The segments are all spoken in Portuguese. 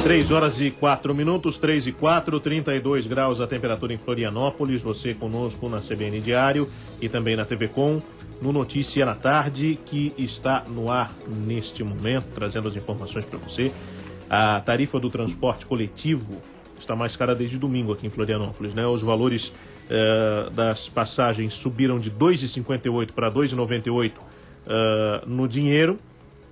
3h04, 3h04, 32 graus a temperatura em Florianópolis. Você conosco na CBN Diário e também na TV Com, no Notícia na Tarde, que está no ar neste momento, trazendo as informações para você. A tarifa do transporte coletivo está mais cara desde domingo aqui em Florianópolis, né? Os valores das passagens subiram de R$ 2,58 para R$ 2,98 no dinheiro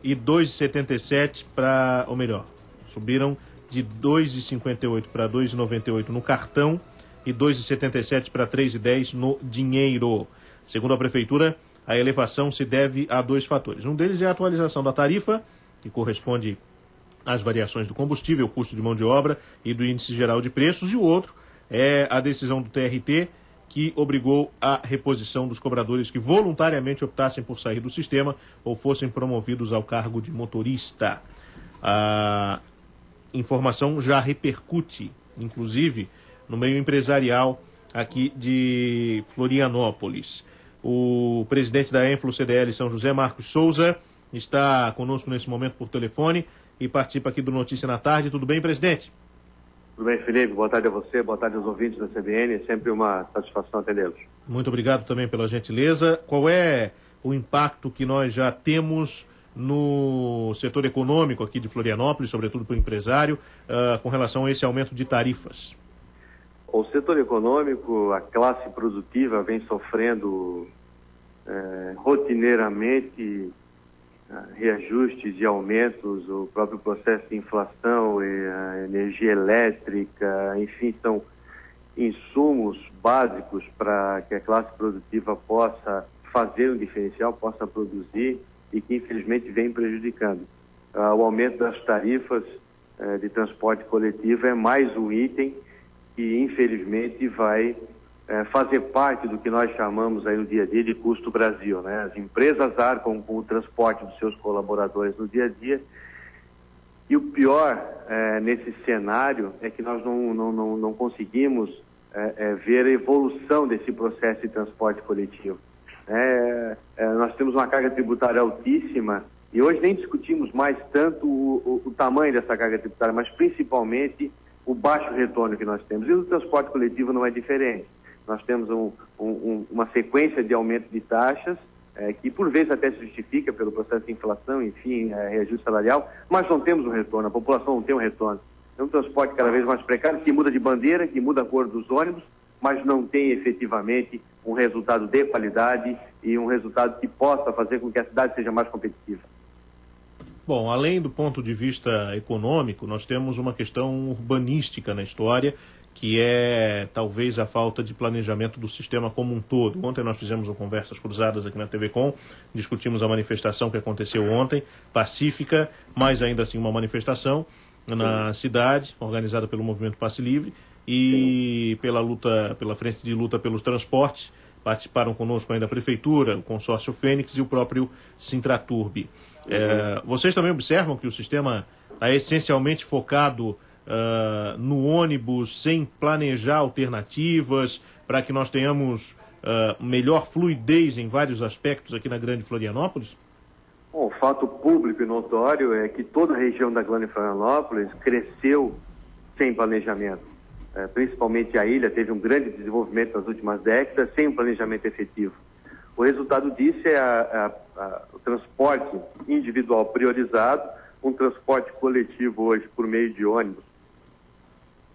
e R$ 2,77 para, ou melhor, subiram de R$ 2,58 para R$ 2,98 no cartão e R$ 2,77 para R$ 3,10 no dinheiro. Segundo a Prefeitura, a elevação se deve a dois fatores. Um deles é a atualização da tarifa, que corresponde às variações do combustível, custo de mão de obra e do índice geral de preços, e o outro é a decisão do TRT, que obrigou a reposição dos cobradores que voluntariamente optassem por sair do sistema ou fossem promovidos ao cargo de motorista. A informação já repercute, inclusive, no meio empresarial aqui de Florianópolis. O presidente da Enflo CDL São José, Marcos Souza, está conosco nesse momento por telefone e participa aqui do Notícia na Tarde. Tudo bem, presidente? Tudo bem, Felipe. Boa tarde a você, boa tarde aos ouvintes da CBN. É sempre uma satisfação atendê-los. Muito obrigado também pela gentileza. Qual é o impacto que nós já temos no setor econômico aqui de Florianópolis, sobretudo para o empresário, com relação a esse aumento de tarifas? O setor econômico, a classe produtiva vem sofrendo rotineiramente reajustes e aumentos, o próprio processo de inflação e a energia elétrica, enfim, são insumos básicos para que a classe produtiva possa fazer um diferencial, possa produzir e que infelizmente vem prejudicando. O aumento das tarifas de transporte coletivo é mais um item que infelizmente vai fazer parte do que nós chamamos aí no dia a dia de custo Brasil, né? As empresas arcam com o transporte dos seus colaboradores no dia a dia e o pior nesse cenário é que nós não conseguimos ver a evolução desse processo de transporte coletivo. Nós temos uma carga tributária altíssima e hoje nem discutimos mais tanto o tamanho dessa carga tributária, mas principalmente o baixo retorno que nós temos. E o transporte coletivo não é diferente. Nós temos uma sequência de aumento de taxas, que por vezes até se justifica pelo processo de inflação, enfim, reajuste salarial, mas não temos um retorno, a população não tem um retorno. É um transporte cada vez mais precário, que muda de bandeira, que muda a cor dos ônibus, mas não tem efetivamente um resultado de qualidade e um resultado que possa fazer com que a cidade seja mais competitiva. Bom, além do ponto de vista econômico, nós temos uma questão urbanística na história, que é talvez a falta de planejamento do sistema como um todo. Ontem nós fizemos Conversas Cruzadas aqui na TV Com, discutimos a manifestação que aconteceu ontem, pacífica, mas ainda assim uma manifestação na cidade, organizada pelo Movimento Passe Livre e pela Frente de Luta pelos Transportes. Participaram conosco ainda a Prefeitura, o Consórcio Fênix e o próprio Sintraturb. Vocês também observam que o sistema está essencialmente focado no ônibus, sem planejar alternativas, para que nós tenhamos melhor fluidez em vários aspectos aqui na Grande Florianópolis? Bom, o fato público e notório é que toda a região da Grande Florianópolis cresceu sem planejamento. Principalmente a ilha teve um grande desenvolvimento nas últimas décadas, sem um planejamento efetivo. O resultado disso é o transporte individual priorizado, um transporte coletivo hoje por meio de ônibus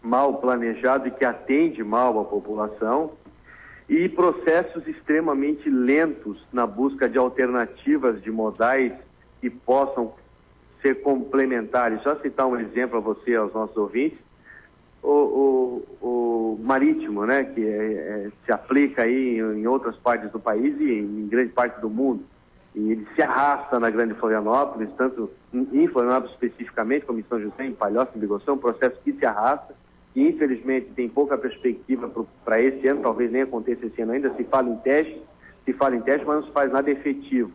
mal planejado e que atende mal a população, e processos extremamente lentos na busca de alternativas de modais que possam ser complementares. Só citar um exemplo a você, aos nossos ouvintes, o marítimo, né, que se aplica aí em outras partes do país e em grande parte do mundo. E ele se arrasta na Grande Florianópolis, tanto em Florianópolis especificamente, como em São José, em Palhoça, em Bigoção, um processo que se arrasta e infelizmente tem pouca perspectiva para esse ano, talvez nem aconteça esse ano ainda, se fala em teste, mas não se faz nada efetivo.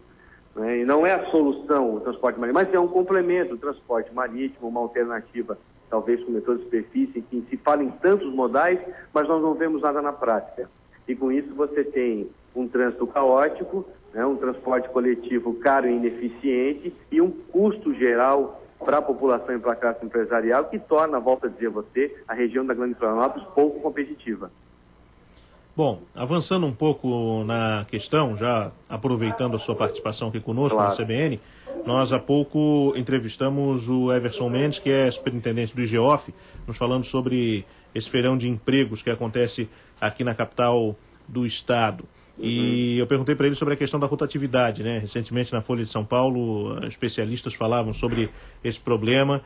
Né? E não é a solução o transporte marítimo, mas é um complemento, o transporte marítimo, uma alternativa talvez com metrô de superfície, que se fala em tantos modais, mas nós não vemos nada na prática. E com isso você tem um trânsito caótico, né, um transporte coletivo caro e ineficiente e um custo geral para a população e para a classe empresarial, que torna, volto a dizer a você, a região da Grande Florianópolis pouco competitiva. Bom, avançando um pouco na questão, já aproveitando a sua participação aqui conosco Claro. na CBN, nós há pouco entrevistamos o Everson Mendes, que é superintendente do IGEOF, nos falando sobre esse feirão de empregos que acontece aqui na capital do estado. E eu perguntei para ele sobre a questão da rotatividade, né? Recentemente na Folha de São Paulo, especialistas falavam sobre esse problema,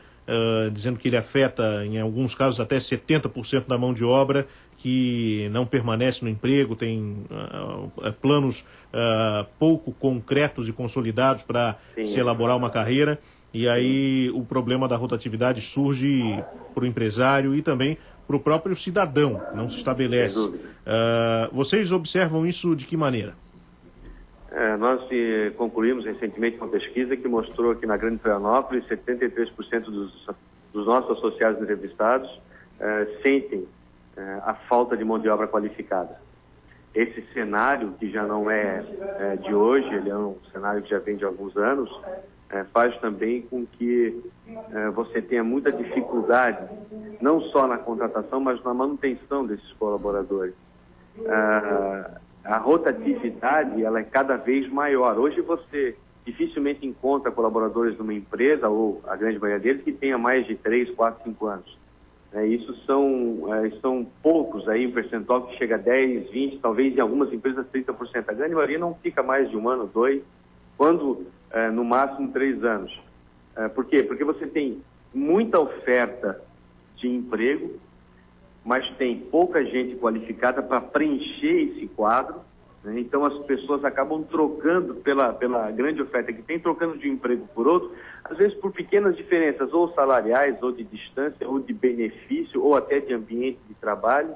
dizendo que ele afeta, em alguns casos, até 70% da mão de obra que não permanece no emprego, tem planos pouco concretos e consolidados para se elaborar uma carreira. E aí o problema da rotatividade surge para o empresário e também para o próprio cidadão, não se estabelece. Vocês observam isso de que maneira? Nós concluímos recentemente uma pesquisa que mostrou que na Grande Florianópolis 73% dos nossos associados entrevistados sentem a falta de mão de obra qualificada. Esse cenário, que já não é de hoje, ele é um cenário que já vem de alguns anos, faz também com que você tenha muita dificuldade, não só na contratação, mas na manutenção desses colaboradores. A rotatividade, ela é cada vez maior. Hoje você dificilmente encontra colaboradores numa empresa, ou a grande maioria deles, que tenha mais de 3, 4, 5 anos. Isso são poucos, aí, um percentual que chega a 10, 20, talvez em algumas empresas 30%. A grande maioria não fica mais de 1 ano, 2, quando no máximo 3 anos. Por quê? Porque você tem muita oferta de emprego, mas tem pouca gente qualificada para preencher esse quadro, né? Então as pessoas acabam trocando pela grande oferta que tem, trocando de um emprego por outro, às vezes por pequenas diferenças, ou salariais, ou de distância, ou de benefício, ou até de ambiente de trabalho,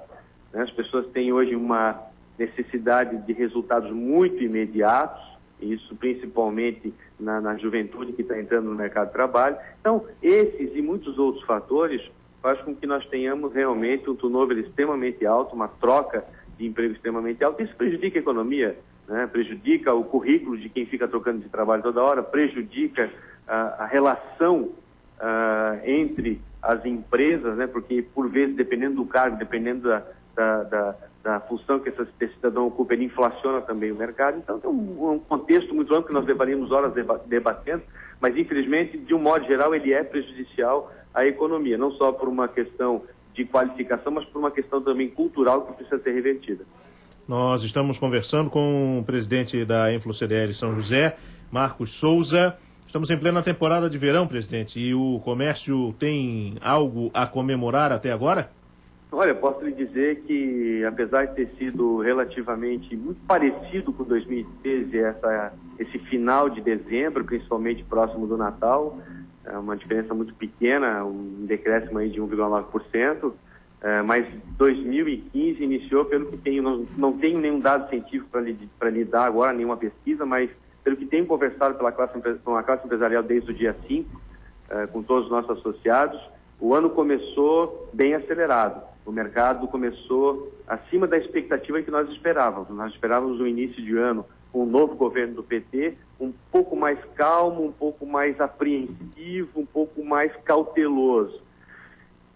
né? As pessoas têm hoje uma necessidade de resultados muito imediatos, isso principalmente na juventude que está entrando no mercado de trabalho. Então, esses e muitos outros fatores faz com que nós tenhamos realmente um turnover extremamente alto, uma troca de emprego extremamente alta. Isso prejudica a economia, né? Prejudica o currículo de quem fica trocando de trabalho toda hora, prejudica a relação entre as empresas, né? Porque, por vezes, dependendo do cargo, dependendo da função que esse cidadão ocupa, ele inflaciona também o mercado. Então, tem um contexto muito amplo que nós levaríamos horas debatendo, mas, infelizmente, de um modo geral, ele é prejudicial à economia, não só por uma questão de qualificação, mas por uma questão também cultural que precisa ser revertida. Nós estamos conversando com o presidente da Influ-CDL São José, Marcos Souza. Estamos em plena temporada de verão, presidente, e o comércio tem algo a comemorar até agora? Olha, posso lhe dizer que, apesar de ter sido relativamente muito parecido com 2013, esse final de dezembro, principalmente próximo do Natal, é uma diferença muito pequena, um decréscimo aí de 1,9%, mas 2015 iniciou, pelo que tenho, não tenho nenhum dado científico para lhe dar agora, nenhuma pesquisa, mas pelo que tenho conversado com a classe empresarial desde o dia 5, com todos os nossos associados, o ano começou bem acelerado. O mercado começou acima da expectativa que nós esperávamos. Nós esperávamos um início de ano com o novo governo do PT um pouco mais calmo, um pouco mais apreensivo, um pouco mais cauteloso.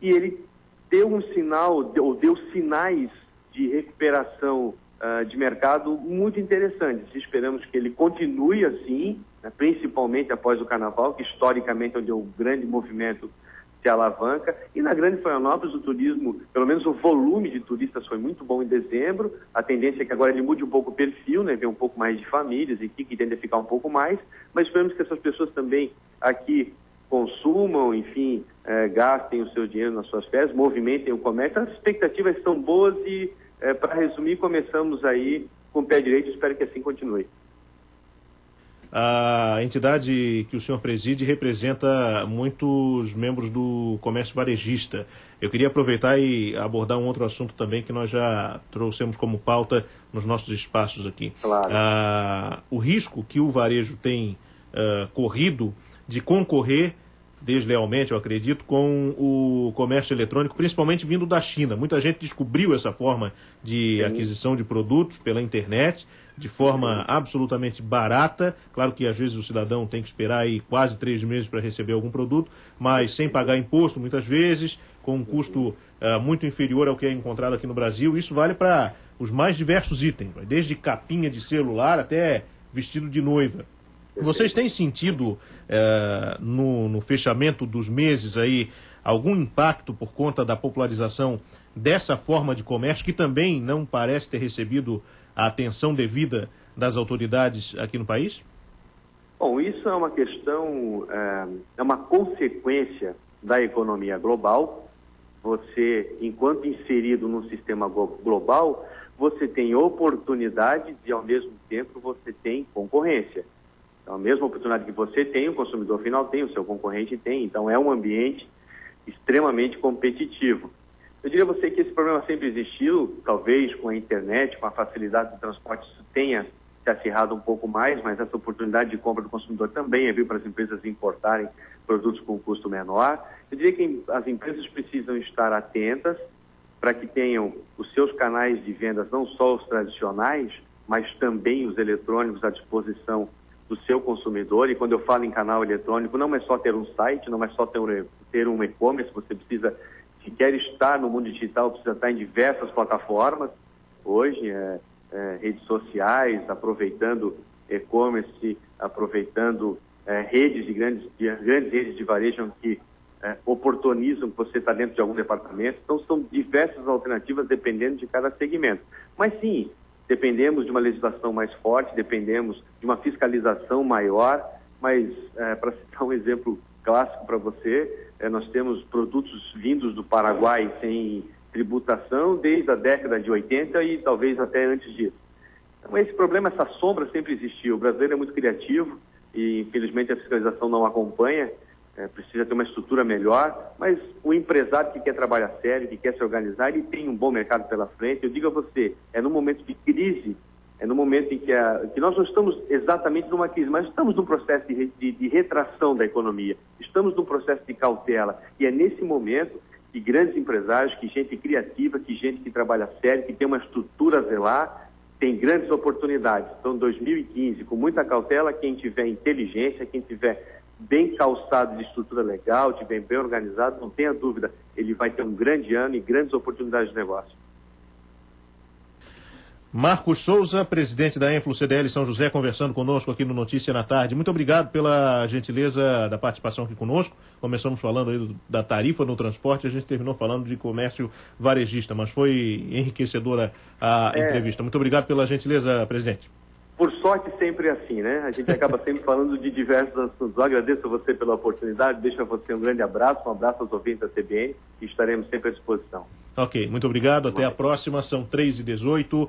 E ele deu um sinal, ou deu sinais de recuperação de mercado muito interessantes. Esperamos que ele continue assim, né, principalmente após o Carnaval, que historicamente é onde o grande movimento se alavanca. E na Grande Florianópolis o turismo, pelo menos o volume de turistas foi muito bom em dezembro. A tendência é que agora ele mude um pouco o perfil, né, ver um pouco mais de famílias e que tende a ficar um pouco mais, mas esperamos que essas pessoas também aqui consumam, enfim, gastem o seu dinheiro nas suas férias, movimentem o comércio. As expectativas são boas e, para resumir, começamos aí com o pé direito, espero que assim continue. A entidade que o senhor preside representa muitos membros do comércio varejista. Eu queria aproveitar e abordar um outro assunto também que nós já trouxemos como pauta nos nossos espaços aqui. Claro. O risco que o varejo tem corrido de concorrer deslealmente, eu acredito, com o comércio eletrônico, principalmente vindo da China. Muita gente descobriu essa forma de aquisição de produtos pela internet, de forma absolutamente barata. Claro que às vezes o cidadão tem que esperar aí quase 3 meses para receber algum produto, mas sem pagar imposto muitas vezes, com um custo muito inferior ao que é encontrado aqui no Brasil. Isso vale para os mais diversos itens, desde capinha de celular até vestido de noiva. Vocês têm sentido no fechamento dos meses aí algum impacto por conta da popularização dessa forma de comércio que também não parece ter recebido a atenção devida das autoridades aqui no país? Bom, isso é uma questão, é uma consequência da economia global. Você, enquanto inserido num sistema global, você tem oportunidades e, ao mesmo tempo, você tem concorrência. Então, a mesma oportunidade que você tem, o consumidor final tem, o seu concorrente tem. Então, é um ambiente extremamente competitivo. Eu diria a você que esse problema sempre existiu, talvez com a internet, com a facilidade do transporte, isso tenha se acirrado um pouco mais, mas essa oportunidade de compra do consumidor também veio para as empresas importarem produtos com custo menor. Eu diria que as empresas precisam estar atentas para que tenham os seus canais de vendas, não só os tradicionais, mas também os eletrônicos à disposição do seu consumidor. E quando eu falo em canal eletrônico, não é só ter um site, não é só ter um e-commerce, você precisa, se quer estar no mundo digital, precisa estar em diversas plataformas. Hoje, redes sociais, aproveitando e-commerce, aproveitando redes de grandes redes de varejo que oportunizam que você está dentro de algum departamento. Então, são diversas alternativas dependendo de cada segmento. Mas sim, dependemos de uma legislação mais forte, dependemos de uma fiscalização maior, mas para citar um exemplo clássico para você, nós temos produtos vindos do Paraguai sem tributação desde a década de 80 e talvez até antes disso. Então, esse problema, essa sombra sempre existiu. O brasileiro é muito criativo e, infelizmente, a fiscalização não acompanha. Precisa ter uma estrutura melhor, mas o empresário que quer trabalhar sério, que quer se organizar, ele tem um bom mercado pela frente. Eu digo a você, é no momento de crise, é no momento em que nós não estamos exatamente numa crise, mas estamos num processo de retração da economia, estamos num processo de cautela, e é nesse momento que grandes empresários, que gente criativa, que gente que trabalha sério, que tem uma estrutura a zelar, tem grandes oportunidades. Então, 2015, com muita cautela, quem tiver inteligência, quem tiver bem calçado de estrutura legal, bem organizado, não tenha dúvida, ele vai ter um grande ano e grandes oportunidades de negócio. Marcos Souza, presidente da Enflo CDL São José, conversando conosco aqui no Notícia na Tarde. Muito obrigado pela gentileza da participação aqui conosco. Começamos falando aí da tarifa no transporte, a gente terminou falando de comércio varejista, mas foi enriquecedora a entrevista. Muito obrigado pela gentileza, presidente. Por sorte, sempre é assim, né? A gente acaba sempre falando de diversos assuntos. Eu agradeço a você pela oportunidade, deixo a você um grande abraço, um abraço aos ouvintes da CBN e estaremos sempre à disposição. Ok, muito obrigado, até a próxima, são 3h18.